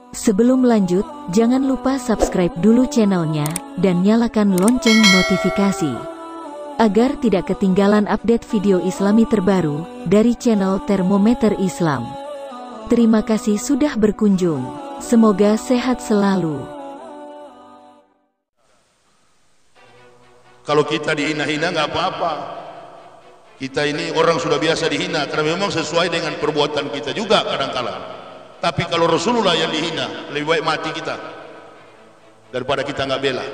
Sebelum lanjut, jangan lupa subscribe dulu channelnya, dan nyalakan lonceng notifikasi, agar tidak ketinggalan update video islami terbaru, dari channel Termometer Islam. Terima kasih sudah berkunjung, semoga sehat selalu. Kalau kita dihina-hina nggak apa-apa. Kita ini orang sudah biasa dihina, karena memang sesuai dengan perbuatan kita juga kadang-kala. Tapi kalau Rasulullah yang dihina, lebih baik mati kita daripada kita nggak bela.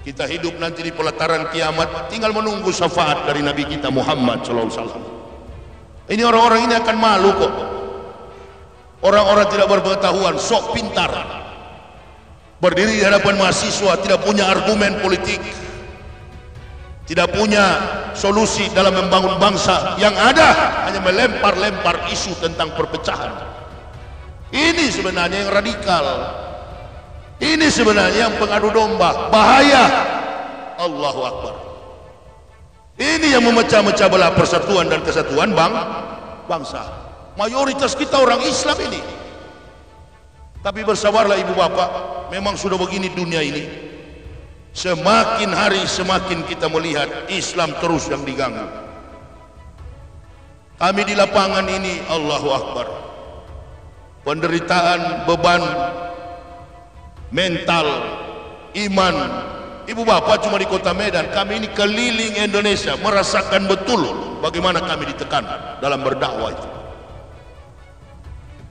Kita hidup nanti di pelataran kiamat, tinggal menunggu syafaat dari Nabi kita Muhammad SAW. Ini orang-orang ini akan malu kok. Orang-orang tidak berpengetahuan, sok pintar, berdiri di hadapan mahasiswa, tidak punya argumen politik, tidak punya solusi dalam membangun bangsa. Yang ada hanya melempar-lempar isu tentang perpecahan. Ini sebenarnya yang radikal. Ini sebenarnya yang pengadu domba. Bahaya. Allahu Akbar. Ini yang memecah-mecah belah persatuan dan kesatuan bangsa. Mayoritas kita orang Islam ini. Tapi bersabarlah ibu bapak, memang sudah begini dunia ini. Semakin hari semakin kita melihat Islam terus yang diganggu. Kami di lapangan ini, Allahu Akbar, penderitaan, beban mental, iman. Ibu bapak cuma di kota Medan, kami ini keliling Indonesia merasakan betul bagaimana kami ditekan dalam berdakwah itu.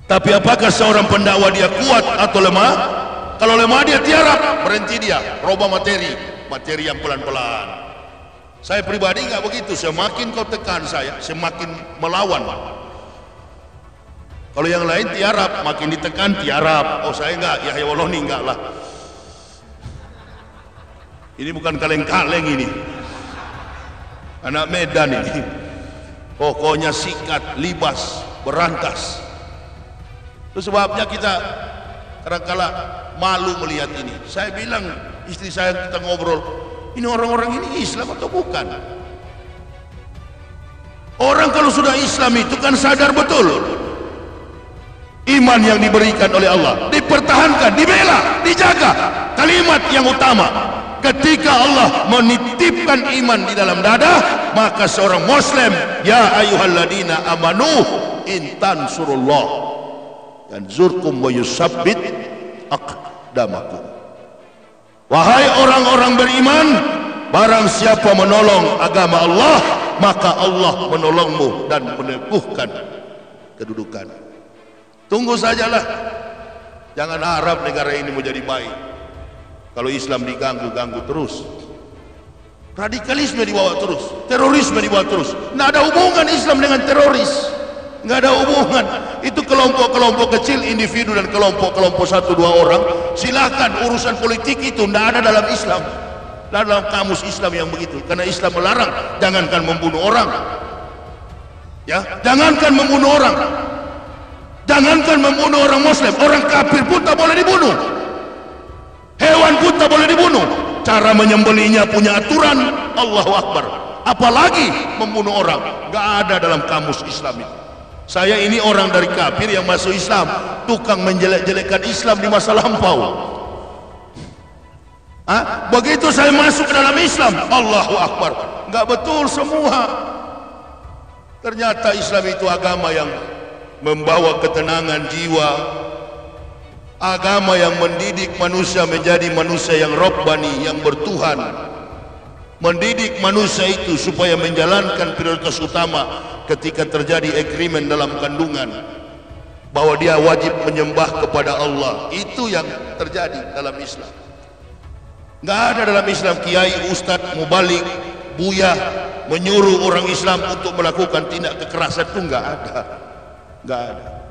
Tapi apakah seorang pendakwa dia kuat atau lemah? Kalau lemah dia tiarap, berhenti dia, robah materi yang pelan-pelan. Saya pribadi nggak begitu, semakin kau tekan saya, semakin melawan. Kalau yang lain tiarap, makin ditekan tiarap. Oh saya enggak, Yahya Waloni enggak lah. Ini bukan kaleng-kaleng ini, anak Medan ini. Pokoknya sikat, libas, berantas. Itu sebabnya kita kadang-kala malu melihat ini. Saya bilang istri saya, kita ngobrol, ini orang-orang ini Islam atau bukan? Orang kalau sudah Islam itu kan sadar betul iman yang diberikan oleh Allah, dipertahankan, dibela, dijaga. Kalimat yang utama, ketika Allah menitipkan iman di dalam dada, maka seorang muslim, ya ayyuhalladzina amanu in tansurullah yanzurkum wa yusabbit aqdamakum. Wahai orang-orang beriman, barang siapa menolong agama Allah, maka Allah menolongmu dan meneguhkan kedudukan. Tunggu sajalah, jangan harap negara ini menjadi baik kalau Islam diganggu terus, radikalisme dibawa terus, terorisme dibawa terus. Nggak ada hubungan Islam dengan teroris, nggak ada hubungan. Itu kelompok-kelompok kecil, individu dan kelompok-kelompok 1-2 orang. Silakan, urusan politik itu nggak ada dalam Islam, dalam kamus Islam yang begitu. Karena Islam melarang, jangankan membunuh orang, ya, jangankan membunuh orang. Jangankan membunuh orang muslim, orang kafir pun tak boleh dibunuh. Hewan pun tak boleh dibunuh. Cara menyembelihnya punya aturan. Allahu Akbar. Apalagi membunuh orang, gak ada dalam kamus Islam itu. Saya ini orang dari kafir yang masuk Islam, tukang menjelek-jelekkan Islam di masa lampau. Begitu saya masuk ke dalam Islam, Allahu Akbar, gak betul semua. Ternyata Islam itu agama yang membawa ketenangan jiwa, agama yang mendidik manusia menjadi manusia yang Rabbani, yang bertuhan, mendidik manusia itu supaya menjalankan prioritas utama ketika terjadi agreement dalam kandungan, bahwa dia wajib menyembah kepada Allah. Itu yang terjadi dalam Islam. Nggak ada dalam Islam kiai, ustadz, mubalik, buya menyuruh orang Islam untuk melakukan tindak kekerasan. Itu nggak ada. Nggak ada.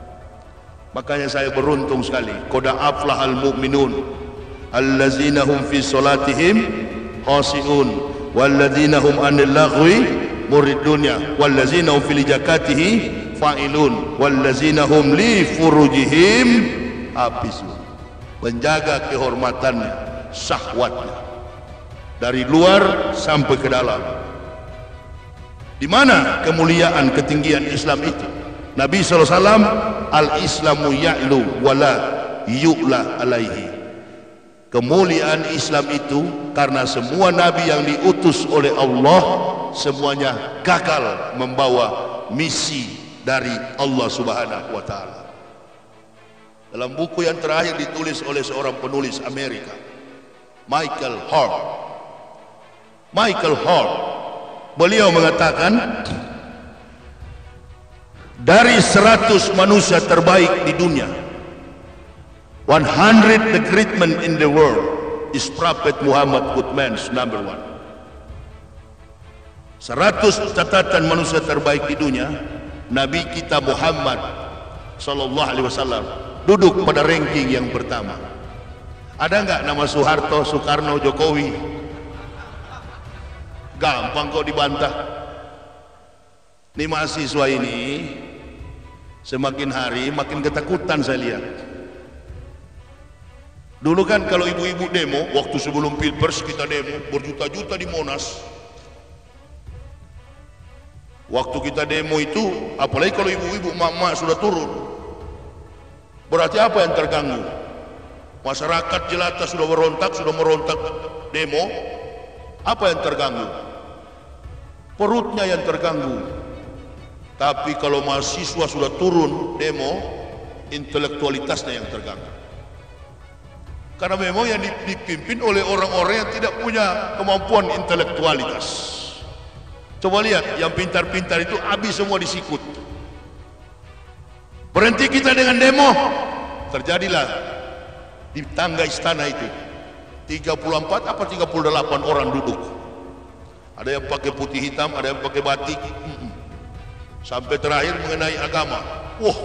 Makanya saya beruntung sekali. Qad aflahal mu'minun allazina hum fi salatihim khashi'un wallazina hum 'anil laghwi muridun wallazina hum fil zakatihi fa'ilun wallazina hum li furujihim hafizun. Menjaga kehormatannya, syahwatnya, dari luar sampai ke dalam. Di mana kemuliaan, ketinggian Islam itu? Nabi SAW, al-Islamu ya'lu wala yu'la alaihi. Kemuliaan Islam itu karena semua nabi yang diutus oleh Allah semuanya gagal membawa misi dari Allah Subhanahu wa taala. Dalam buku yang terakhir ditulis oleh seorang penulis Amerika, Michael Hart, beliau mengatakan dari 100 manusia terbaik di dunia, 100 the great men in the world is Prophet Muhammad Uthman's number 1. 100 catatan manusia terbaik di dunia, Nabi kita Muhammad sallallahu alaihi wasallam duduk pada ranking yang pertama. Ada enggak nama Soeharto, Soekarno, Jokowi? Gampang kok dibantah. Ini mahasiswa ini semakin hari makin ketakutan saya lihat. Dulu kan kalau ibu-ibu demo, waktu sebelum Pilpres kita demo berjuta-juta di Monas. Waktu kita demo itu, apalagi kalau ibu-ibu mama sudah turun, berarti apa yang terganggu? Masyarakat jelata sudah merontak demo, apa yang terganggu? Perutnya yang terganggu. Tapi kalau mahasiswa sudah turun demo, intelektualitasnya yang terganggu. Karena memang yang dipimpin oleh orang-orang yang tidak punya kemampuan intelektualitas. Coba lihat, yang pintar-pintar itu habis semua disikut. Berhenti kita dengan demo, terjadilah di tangga istana itu 34 apa 38 orang duduk. Ada yang pakai putih hitam, ada yang pakai batik. Sampai terakhir mengenai agama. Wah,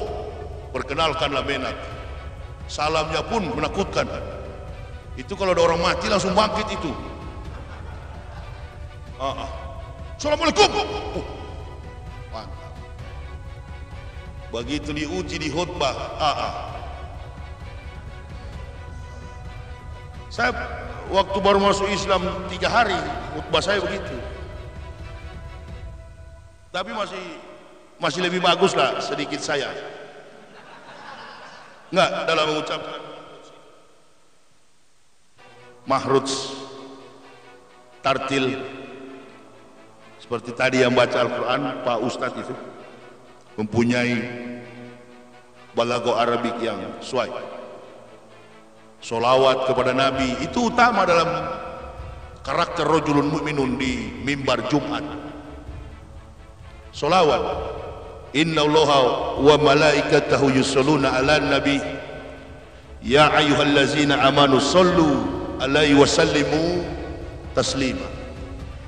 perkenalkanlah Menak. Salamnya pun menakutkan. Itu kalau ada orang mati langsung bangkit itu. Assalamualaikum. Mantap. Begitu diuji di khutbah, Saya waktu baru masuk Islam 3 hari, khutbah saya begitu. Tapi masih lebih bagus lah sedikit saya. Enggak, dalam mengucapkan mahruj, tartil, seperti tadi yang baca Al-Quran, Pak Ustadz itu mempunyai balago Arabik yang sesuai. Solawat kepada Nabi itu utama dalam karakter rajulun mu'minun di mimbar Jumat. Solawat, inna allaha wa malaikatahu yusalluna ala nabi ya ayyuhallazina amanu sallu alaihi wasallimu taslima.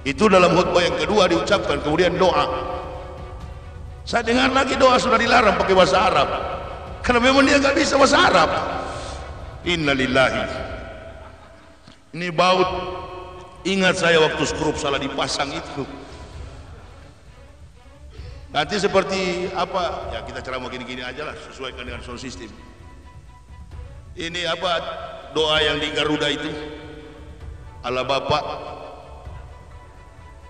Itu dalam khutbah yang kedua diucapkan, kemudian doa. Saya dengar lagi doa sudah dilarang pakai bahasa Arab karena memang dia nggak bisa bahasa Arab. Innalillahi. Ini baut, ingat saya waktu skrup salah dipasang itu. Nanti seperti apa? Ya kita ceramah gini-gini aja lah, sesuaikan dengan sound system. Ini apa doa yang di Garuda itu? Allah Bapa,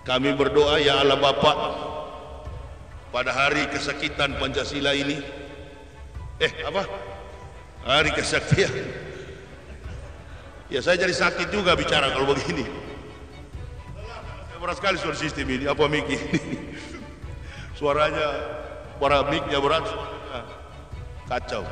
kami berdoa ya Allah Bapa, pada hari kesakitan Pancasila ini, hari kesaktian. Ya saya jadi sakit juga bicara kalau begini. Berat sekali suara sistem ini, apa mic ini? Suaranya, suara mic-nya berat, kacau.